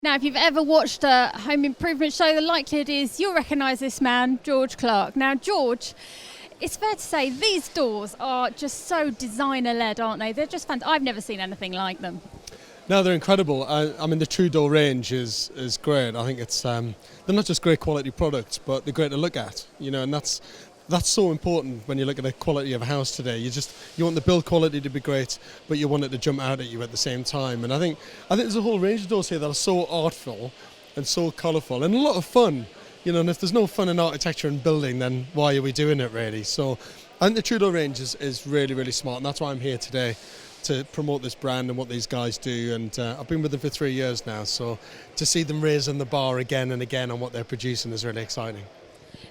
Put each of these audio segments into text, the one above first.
Now, if you've ever watched a home improvement show, the likelihood is you'll recognise this man, George Clarke. Now, George, it's fair to say these doors are just so designer-led, aren't they? They're just fantastic. I've never seen anything like them. No, they're incredible. I mean, the Truedor range is great. I think it's they're not just great quality products, but they're great to look at. You know, and that's so important when you look at the quality of a house today. You want the build quality to be great, but you want it to jump out at you at the same time. And I think there's a whole range of doors here that are so artful and so colourful and a lot of fun. You know, and if there's no fun in architecture and building, then why are we doing it really? So I think the Truedor range is really, really smart, and that's why I'm here today, to promote this brand and what these guys do. And I've been with them for 3 years now, so to see them raising the bar again and again on what they're producing is really exciting.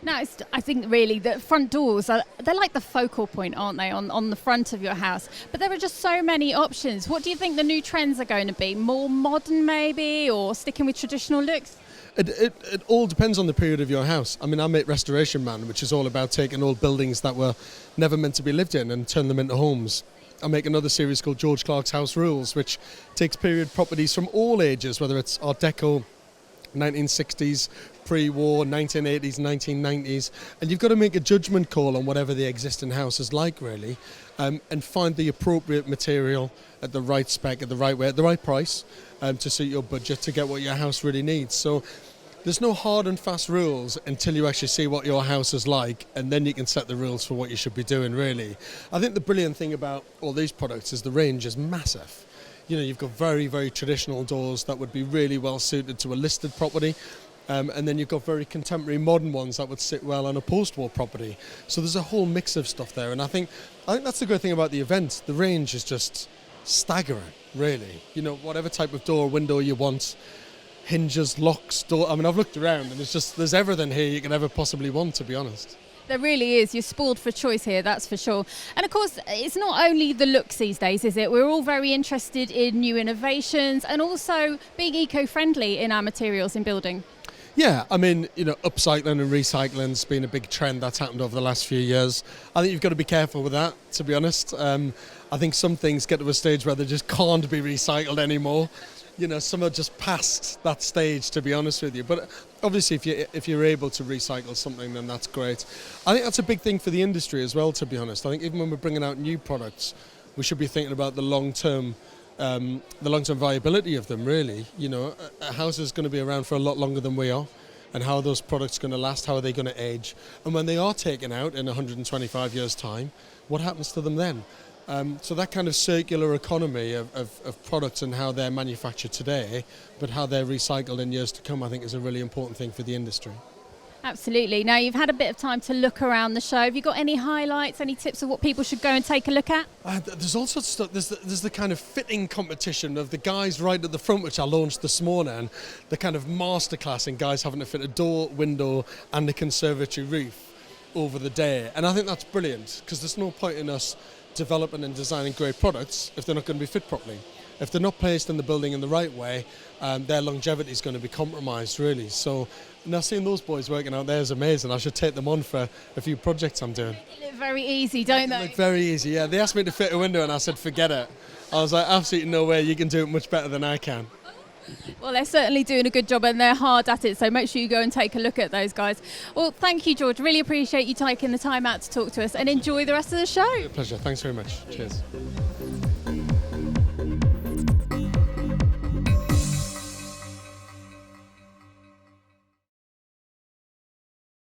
Now, I think really that front doors, they're like the focal point, aren't they, on the front of your house? But there are just so many options. What do you think the new trends are going to be? More modern maybe, or sticking with traditional looks? It all depends on the period of your house. I mean, I'm a restoration man, which is all about taking old buildings that were never meant to be lived in and turn them into homes. I make another series called George Clarke's House Rules, which takes period properties from all ages, whether it's Art Deco, 1960s, pre-war, 1980s, 1990s, and you've got to make a judgment call on whatever the existing house is like, really, and find the appropriate material at the right spec, at the right way, at the right price, to suit your budget, to get what your house really needs. So there's no hard and fast rules until you actually see what your house is like, and then you can set the rules for what you should be doing, really. I think the brilliant thing about all these products is the range is massive. You know, you've got very, very traditional doors that would be really well suited to a listed property. And then you've got very contemporary modern ones that would sit well on a post-war property. So there's a whole mix of stuff there. And I think that's the great thing about the event. The range is just staggering, really. You know, whatever type of door or window you want, hinges, locks, door. I mean, I've looked around and there's everything here you can ever possibly want, to be honest. There really is. You're spoiled for choice here, that's for sure. And of course, it's not only the looks these days, is it? We're all very interested in new innovations and also being eco-friendly in our materials in building. Yeah, I mean, you know, upcycling and recycling's been a big trend that's happened over the last few years. I think you've got to be careful with that, to be honest. I think some things get to a stage where they just can't be recycled anymore. You know, some are just past that stage, to be honest with you. But obviously, if you're able to recycle something, then that's great. I think that's a big thing for the industry as well, to be honest. I think even when we're bringing out new products, we should be thinking about the long-term viability of them, really. You know, a house is going to be around for a lot longer than we are, and how are those products going to last? How are they going to age? And when they are taken out in 125 years' time, what happens to them then? So that kind of circular economy of products and how they're manufactured today, but how they're recycled in years to come, I think is a really important thing for the industry. Absolutely. Now, you've had a bit of time to look around the show. Have you got any highlights, any tips of what people should go and take a look at? There's all sorts of stuff. There's the kind of fitting competition of the guys right at the front, which I launched this morning, the kind of masterclass in guys having to fit a door, window and a conservatory roof over the day. And I think that's brilliant, because there's no point in us developing and designing great products if they're not going to be fit properly. If they're not placed in the building in the right way, their longevity is going to be compromised, really. So now seeing those boys working out there is amazing. I should take them on for a few projects I'm doing. They look very easy, don't they? They look very easy, yeah. They asked me to fit a window and I said, forget it. I was like, absolutely no way, you can do it much better than I can. Well, they're certainly doing a good job and they're hard at it, so make sure you go and take a look at those guys. Well, thank you, George. Really appreciate you taking the time out to talk to us, and enjoy the rest of the show. A pleasure. Thanks very much. Cheers.